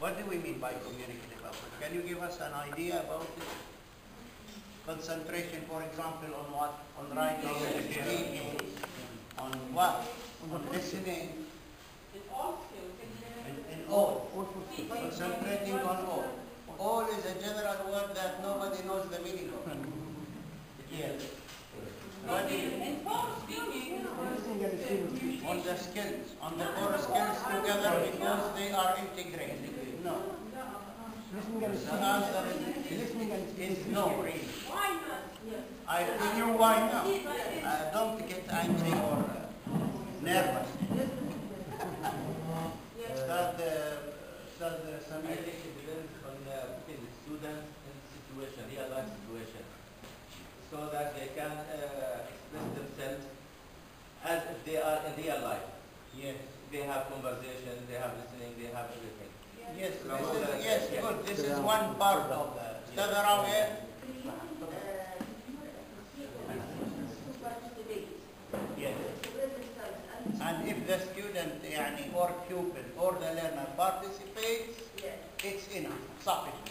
What do we mean by communicative approach? Can you give us an idea about it? Concentration, for example, on what? On writing, speaking, on what? On listening. In all skills. In all. Concentrating on all. All is a general word that nobody knows the meaning of. Yes. What is In all speaking, on the skills, on the four skills together because they are integrated. No. The answer is no, really. why not? I tell you why now. Don't get angry or nervous. I think it depends on the student and situation, real life situation, so that they can express themselves as if they are in real life. Yes. They have conversation, they have listening, they have everything. Yes, good. This is one part of that. Ustad Rawi? Yes. And if the student or pupil or the learner participates, it's enough. Sufficient.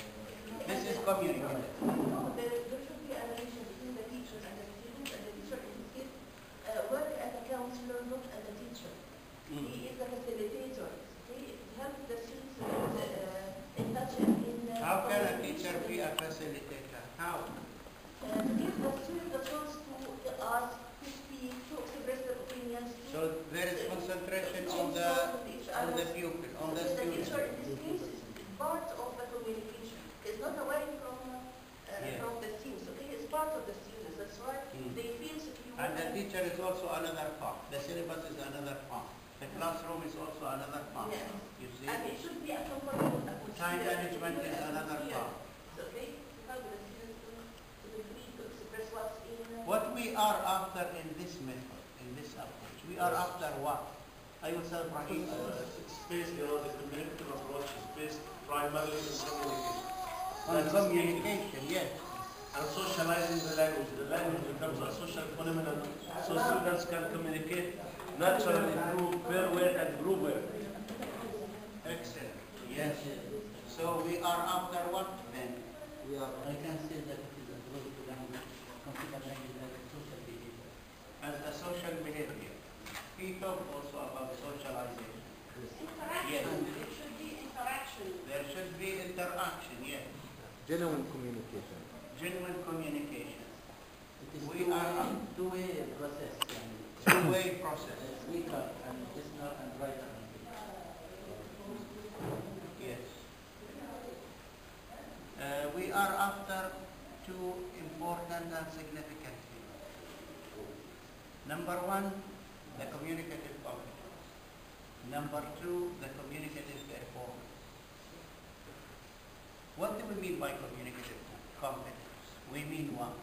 This is communicative. There should be a relation between the teachers and the students, and the teacher work as a counselor, not as a teacher. He is a facilitator. It helps the students in touch in. How can a teacher be a facilitator? How? To give the student the chance to ask, to speak, to express their opinions. So there is concentration on the pupil, on the The student. teacher in this case is part of the communication. It's not away from the students. Okay, it's part of the students. That's why they feel secure. And the teacher is also another part. The syllabus is another part. The classroom is also another part. Yes. You see? And it should be a comfortable atmosphere. Time management is another part. So they help the students to be free to express what's in. What we are after in this method, in this approach, we are after what? I will say, Rahim. It's based, the communicative approach is based primarily on communication. On communication, yes. And socializing the language. The language becomes a social phenomenon, so students can communicate naturally through pair work and group work. Excellent. Yes. So we are after what then? I can say that it is a growth to language, computer language as a social behavior. As a social behavior. We talk also about socialization. Interaction. It should be interaction. There should be interaction, yes. Genuine communication. Genuine communication. It is We are two-way process. two-way process. Speaker and listener and writer. Yes. We are after two important and significant things. Number one, the communicative competence. Number two, the communicative performance. What do we mean by communicative competence? We mean what?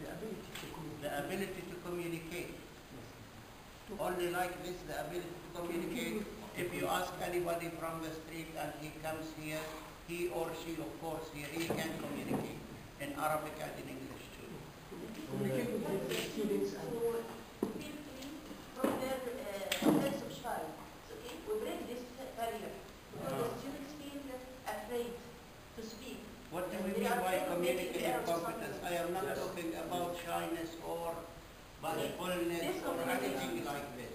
The ability to communicate. The ability to communicate. Only like this, the ability to communicate. If you ask anybody from the street and he comes here, he or she, of course, here, he can communicate in Arabic and in English too. Communicate with the students and feel free from their sense of shy. Okay, we break this barrier because the students feel afraid to speak. What do we mean by communicative competence? I am not talking about shyness or bashfulness or anything like this.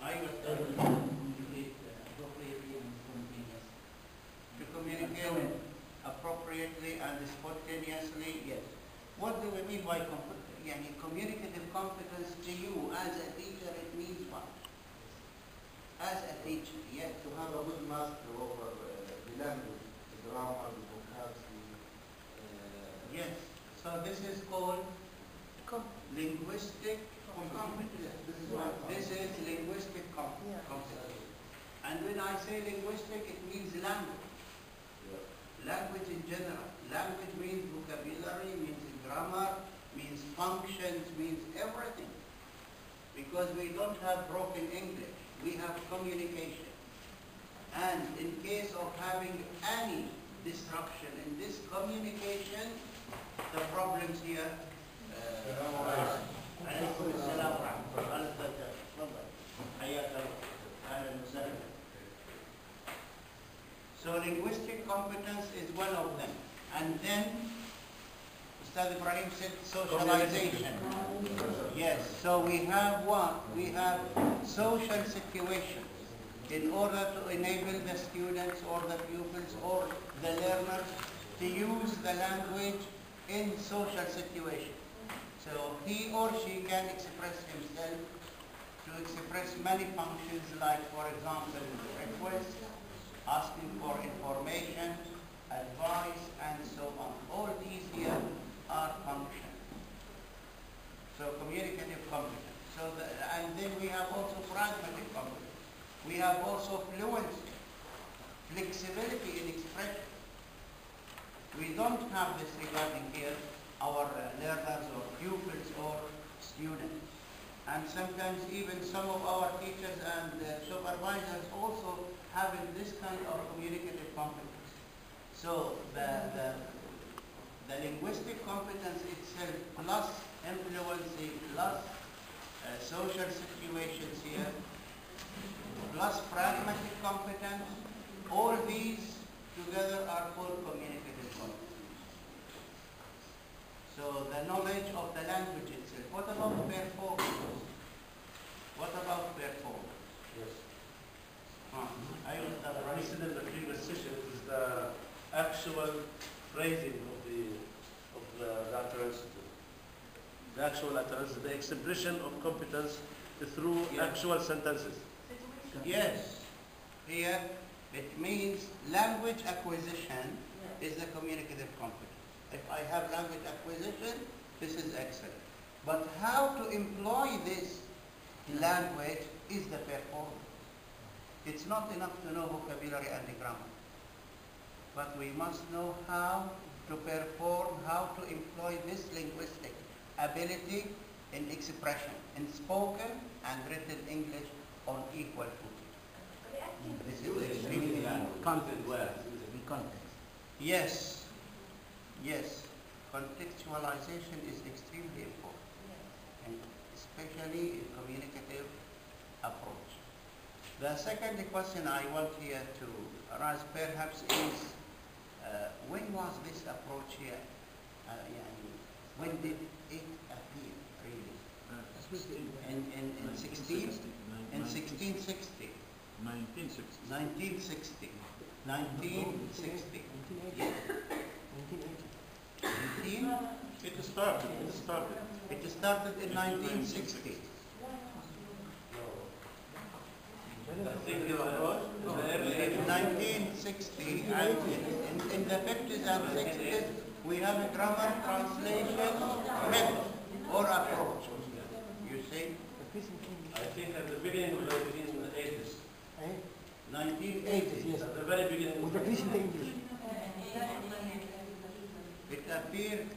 I was Communicate appropriately and spontaneously. to communicate appropriately and spontaneously, yes. What do we mean by communicative competence to you as a teacher? It means what? As a teacher, yes. To have a good master over the language, the grammar, the vocabulary. Yes. So this is called linguistic competence. This is linguistic competence. And when I say linguistic, it means language. Language in general. Language means vocabulary, means grammar, means functions, means everything. Because we don't have broken English. We have communication. And in case of having any disruption in this communication, the problems here عليكم السلام ورحمة الله. تفضل. حياك الله. أهلا وسهلا. So linguistic competence is one of them. And then, Ustad Ibrahim said socialization. Yes, so we have what? We have social situations in order to enable the students or the pupils or the learners to use the language in social situations. So he or she can express himself to express many functions like, for example, requests, asking for information, advice, and so on. All these here are functions. So communicative competence. And then we have also pragmatic competence. We have also fluency, flexibility in expression. We don't have this regarding here our learners or pupils or students. And sometimes even some of our teachers and supervisors also having this kind of communicative competence. So the linguistic competence itself plus influency plus social situations here plus pragmatic competence, all these together are called communicative competence. So the knowledge of the language itself. What about performance? What about performance? Yes. I will start What we said in the previous session is the actual phrasing of the utterance. The actual utterance, the expression of competence through actual sentences. Yes. Here it means language acquisition is the communicative competence. If I have language acquisition, this is excellent. But how to employ this language is the performance. It's not enough to know vocabulary and the grammar. But we must know how to perform, how to employ this linguistic ability in expression, in spoken and written English on equal footing. This is extremely important. Content words. In context. Yes, yes. Contextualization is extremely important, and especially in communicative approach. The second question I want here to arise perhaps is, when was this approach here? When did it appear, really? In 16? In 1660. 1960. 1960. Yes. 19? It started. It started in 1960. I think the approach is the early In 1960, and in the 50s and 60s, we have a grammar translation method or approach. You see? I think at the beginning of the 1980s. 1980s. At the very beginning. With the recent English. It appeared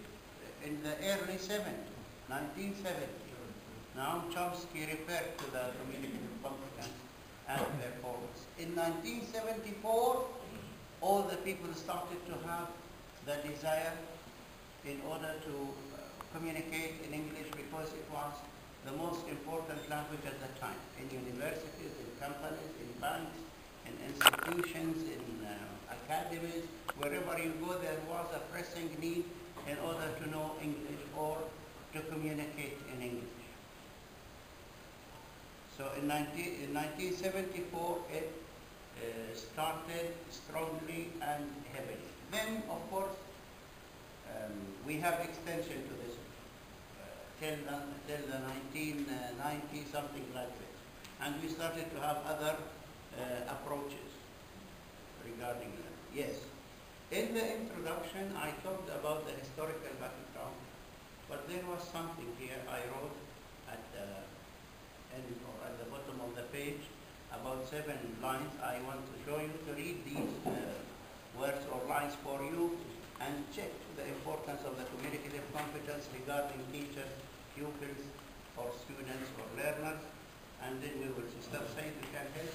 in the early 70s, 1970. Now Chomsky referred to the communicative competence and performance. In 1974, all the people started to have the desire in order to communicate in English because it was the most important language at the time. In universities, in companies, in banks, in institutions, in academies, wherever you go, there was a pressing need in order to know English or to communicate in English. So in 1974, it started strongly and heavily. Then, of course, we have extension to this till the 1990, something like this. And we started to have other approaches regarding that. Yes. In the introduction, I talked about the historical background, but there was something here I wrote at the end or at the bottom of the page, about 7 lines. I want to show you to read these words or lines for you and check the importance of the communicative competence regarding teachers, pupils, or students or learners, and then we will start saying we can help.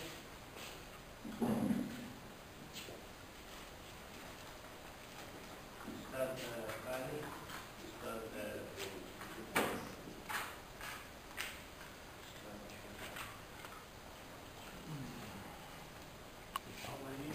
Start Ali, start how many?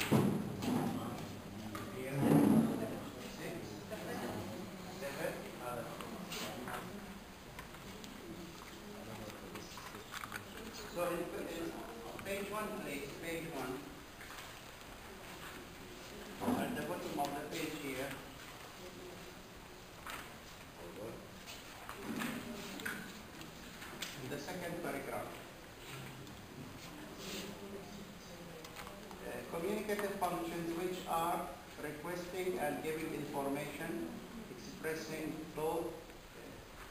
communicative functions which are requesting and giving information, expressing thought,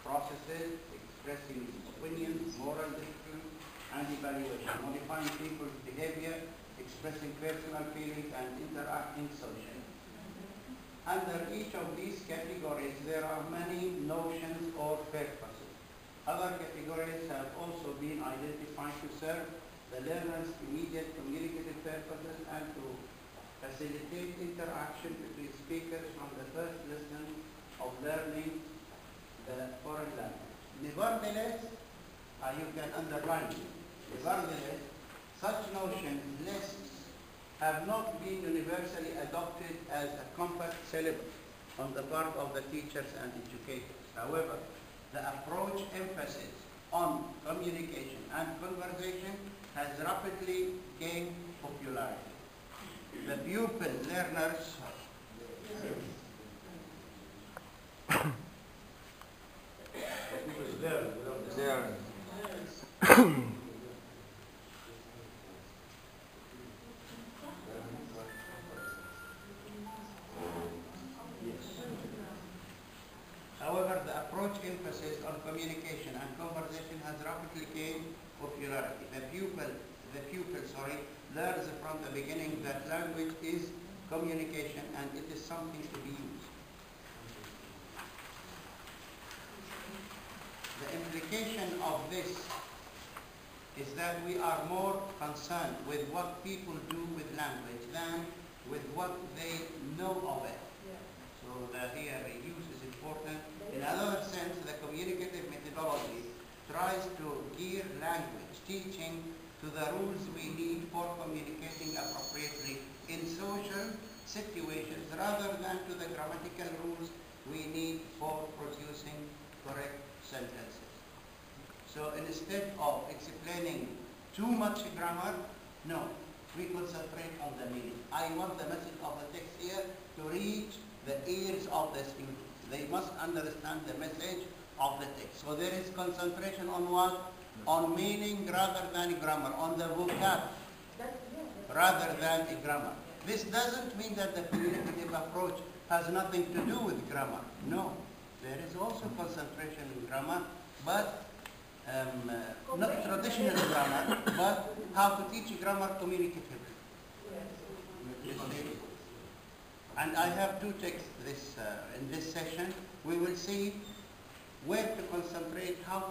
processes, expressing opinions, moral judgment, and evaluation, modifying people's behavior, expressing personal feelings, and interacting socially. Under each of these categories, there are many notions or purposes. Other categories have also been identified to serve the learner's immediate communicative purposes and to facilitate interaction between speakers from the first lesson of learning the foreign language. Nevertheless, you can underline it. Nevertheless, such notions, lists, have not been universally adopted as a compact syllabus on the part of the teachers and educators. However, the approach emphasis on communication and conversation has rapidly gained popularity. The pupil learners However, the approach emphasis on communication and conversation has rapidly gained popularity. The pupil learns from the beginning that language is communication and it is something to be used. The implication of this is that we are more concerned with what people do with language than with what they know of it. So here use is important. In another sense, the communicative methodology tries to gear language teaching to the rules we need for communicating appropriately in social situations rather than to the grammatical rules we need for producing correct sentences. So instead of explaining too much grammar, no, we concentrate on the meaning. I want the message of the text here to reach the ears of the students. They must understand the message of the text. So there is concentration on what? On meaning rather than grammar, on the vocab rather than grammar. This doesn't mean that the communicative approach has nothing to do with grammar. No, there is also concentration in grammar, but not traditional grammar, but how to teach grammar communicatively. And I have two texts in this session. We will see where to concentrate, how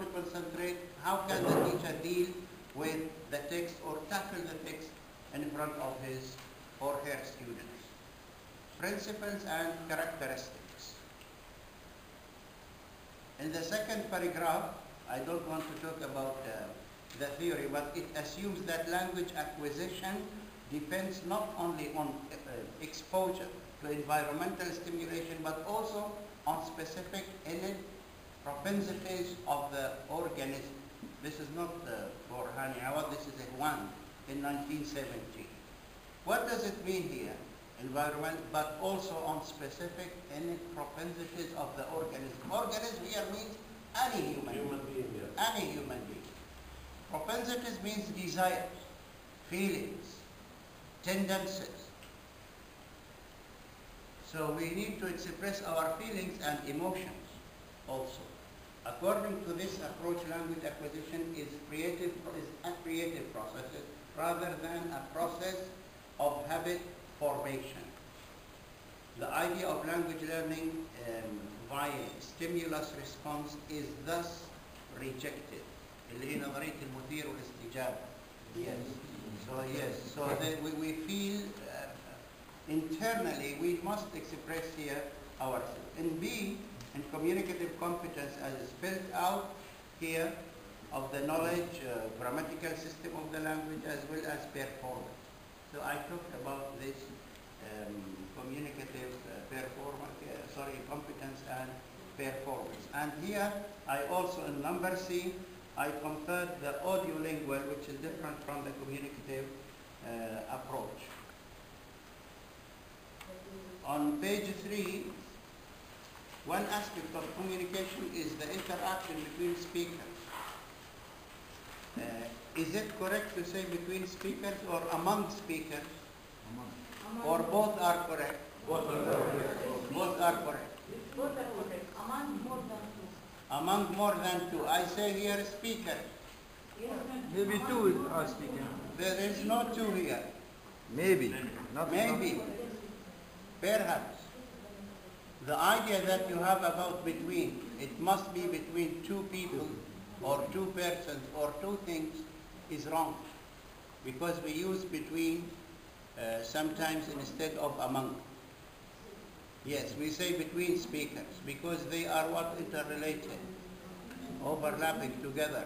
can the teacher deal with the text or tackle the text in front of his or her students. Principles and characteristics. In the second paragraph, I don't want to talk about the theory, but it assumes that language acquisition depends not only on exposure to environmental stimulation, but also on specific innate propensities of the organism. This is not for Hani Awad, this is a one in 1970. What does it mean here? Environment, but also on specific innate propensities of the organism. Organism here means any human being. Any human being. Propensities means desires, feelings, tendencies. So we need to express our feelings and emotions also. According to this approach, language acquisition is a creative process rather than a process of habit formation. The idea of language learning via stimulus response is thus rejected. اللي هي نظرية المثير والاستجابة. Yes. So that we feel internally we must express here ourselves. In B, in communicative competence as spelled out here of the knowledge, grammatical system of the language as well as performance. So I talked about this communicative competence and performance. And here I also in number C, I compared the audio-lingual, which is different from the communicative approach. On page 3, one aspect of communication is the interaction between speakers. Is it correct to say between speakers or among speakers? Or both are correct? Both are correct. Both are correct. Both are correct. Among more than two. Among more than two. I say here speaker. Maybe two are speaking. There is no two here. Maybe. Not Maybe. Perhaps. The idea that you have about between, it must be between two people or two persons or two things is wrong. Because we use between sometimes instead of among. Yes, we say between speakers because they are what interrelated, overlapping together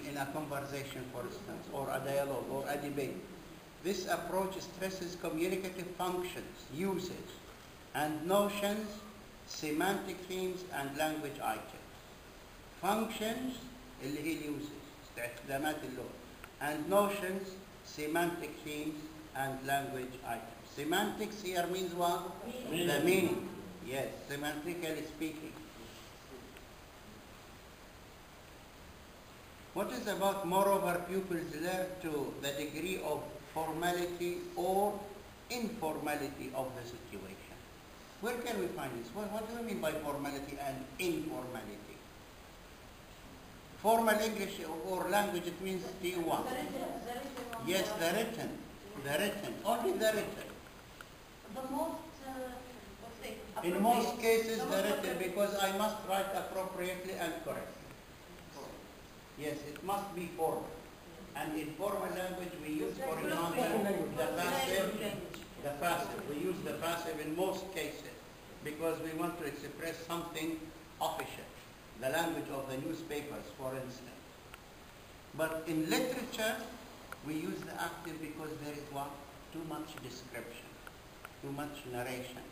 in a conversation, for instance, or a dialogue or a debate. This approach stresses communicative functions, uses, and notions, semantic themes, and language items. Functions اللي هي uses, استخدامات اللغة, and notions, semantic themes, and language items. Semantics here means what? Meaning. The meaning. Yes, semantically speaking. What is about moreover pupils learn to the degree of formality or informality of the situation? Where can we find this? What do you mean by formality and informality? Formal English or language, it means T1. Yes, the written, only the written. The most, let's say, In most cases, the written, because I must write appropriately and correctly. Yes, it must be formal. And in formal language, we use, for example, the passive. We use the passive in most cases because we want to express something official, the language of the newspapers, for instance. But in literature, we use the active because there is what? Too much description, too much narration.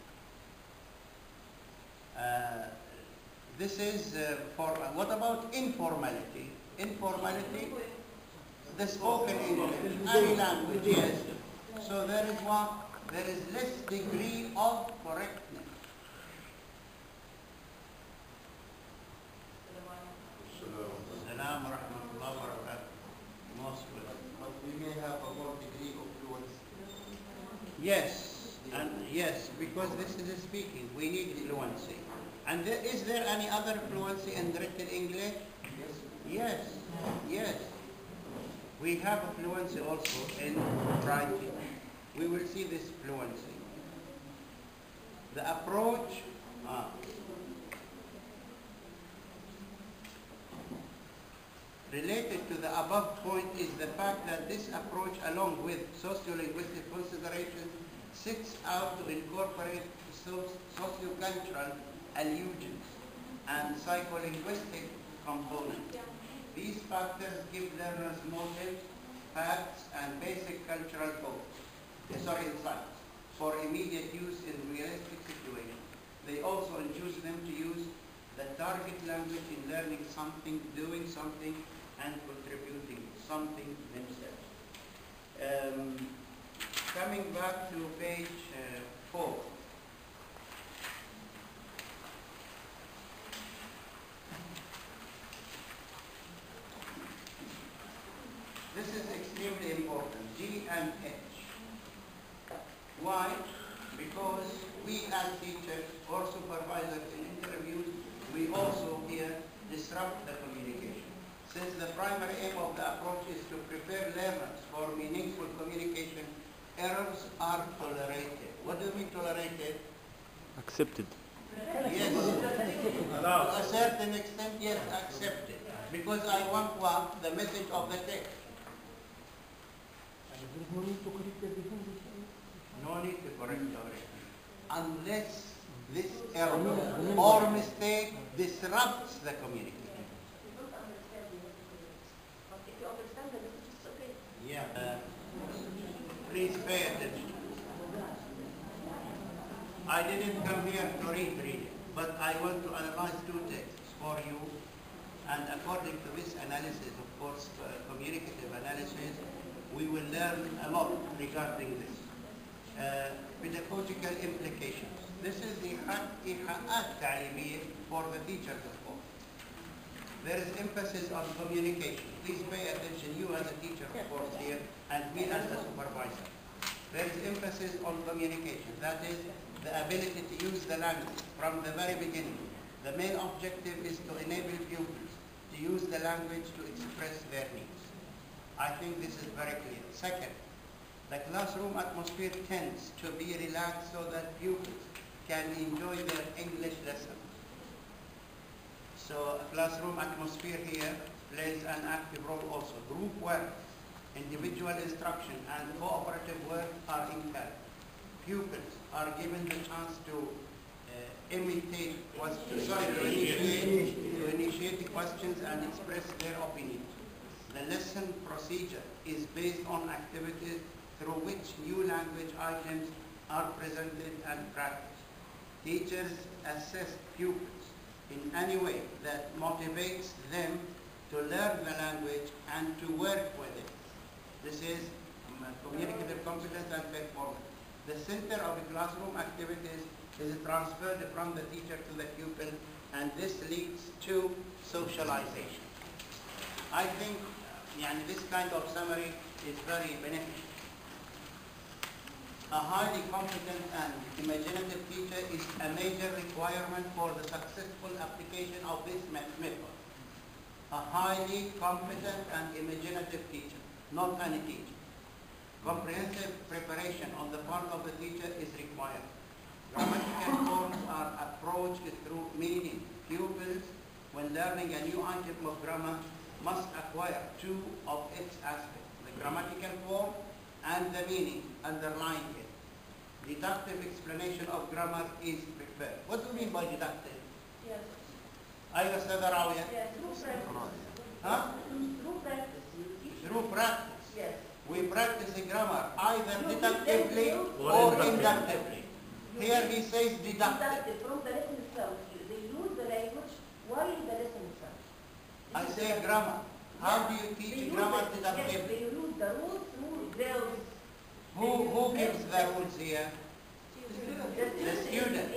This is for, what about informality? Informality, the spoken English, any language, yes. So there is what? There is less degree of correctness. Salam wa rahmatullah wa barakatuh. Most welcome. But we may have a more degree of fluency. Yes, and yes, because this is speaking, we need fluency. And is there any other fluency in written English? Yes, yes. We have a fluency also in writing. We will see this fluency. The approach, related to the above point is the fact that this approach, along with sociolinguistic considerations, seeks out to incorporate sociocultural allusions and psycholinguistic components. These factors give learners motives, facts, and basic cultural insights for immediate use in realistic situations. They also induce them to use the target language in learning something, doing something, and contributing something themselves. Coming back to page 4. This is extremely important, G and H. Why? Because we as teachers or supervisors in interviews, we also here disrupt the communication. Since the primary aim of the approach is to prepare learners for meaningful communication, errors are tolerated. What do you mean tolerated? Accepted. Yes. To a certain extent, yes, accepted. Because I want what? The message of the text. No need to correct everything. Unless this error or mistake disrupts the communication. If you understand the message, it's okay. Yeah. Please pay attention. I didn't come here to read it, but I want to analyze two texts for you. And according to this analysis, of course, communicative analysis, we will learn a lot regarding this. Pedagogical implications. This is the إيحاءات تعليمية for the teachers, of course. There is emphasis on communication. Please pay attention, you as a teacher, of course, here, and me as a supervisor. there is emphasis on communication. That is, the ability to use the language from the very beginning. The main objective is to enable pupils to use the language to express their needs. I think this is very clear. Second, the classroom atmosphere tends to be relaxed so that pupils can enjoy their English lessons. So a classroom atmosphere here plays an active role also. Group work, individual instruction, and cooperative work are encouraged. Pupils are given the chance to initiate the questions and express their opinions. The lesson procedure is based on activities through which new language items are presented and practiced. Teachers assist pupils in any way that motivates them to learn the language and to work with it. This is communicative competence and performance. The center of the classroom activities is transferred from the teacher to the pupil, and this leads to socialization. I think this kind of summary is very beneficial. A highly competent and imaginative teacher is a major requirement for the successful application of this method. A highly competent and imaginative teacher, not any teacher. Comprehensive preparation on the part of the teacher is required. Grammatical forms are approached through meaning. Pupils, when learning a new item of grammar, must acquire two of its aspects, the grammatical form and the meaning underlying it. Deductive explanation of grammar is preferred. What do you mean by deductive? Yes. أيوة أستاذ راوية. Yes, through practice. Huh? Through practice. Through practice. Yes. We practice grammar either deductively or inductively. Here he says deductive. From the lesson itself. They use the language while in the lesson itself. I say grammar. How do you teach grammar deductively? They use the rules through drills. Who gives the rules here? The student.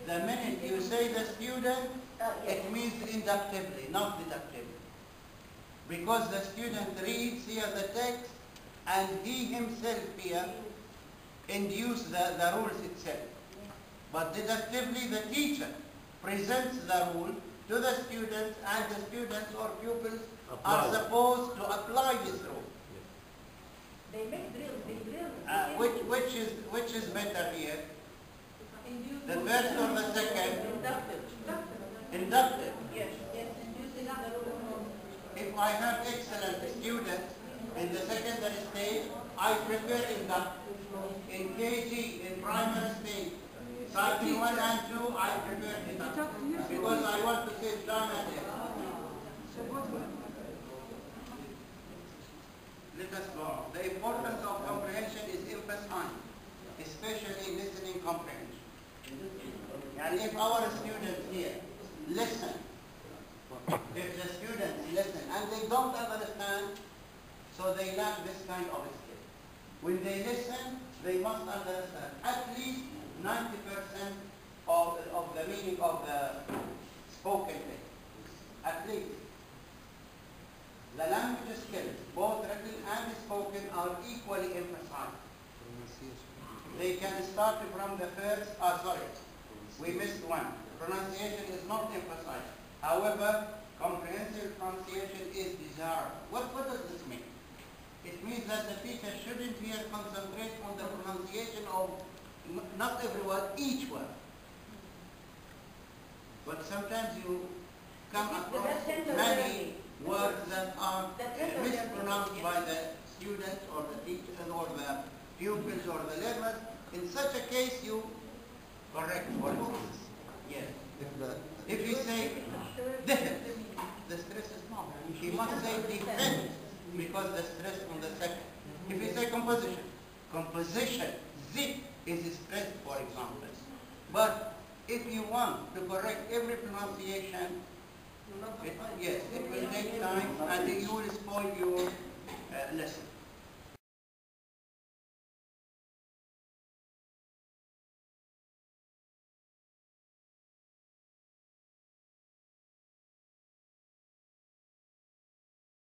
The minute you say the student, it means inductively, not deductively. Because the student reads here the text and he himself here induces the rules itself. But deductively the teacher presents the rule to the students, and the students or pupils are supposed to apply this rule. They make drills, Which is better here? The first or the second? Inductive. Inductive. Yes. Inducing the rule. If I have excellent students in the secondary stage, I prefer inductive. In KG, in primary stage, cycle 1 and 2, I prefer inductive. Because I want to save time at it. Let us go on. The importance of comprehension is emphasized, especially listening comprehension. And if our students here listen, if the students listen and they don't understand, so they lack this kind of skill. When they listen, they must understand at least 90% of the meaning of the spoken thing. At least. The language skills, both written and spoken, are equally emphasized. They can start from the first, we missed one. Pronunciation is not emphasized. However, comprehensive pronunciation is desirable. What does this mean? It means that the teacher shouldn't here concentrate on the pronunciation of not every word, each word. But sometimes you come across many words that are mispronounced by the students or the teachers or the pupils or the learners. In such a case, you correct what it is. Yes. If you say defense, the stress is not. He must say defense because the stress on the second. If you say composition, Z is stressed, for example. But if you want to correct every pronunciation, it will take time and you will spoil your lesson.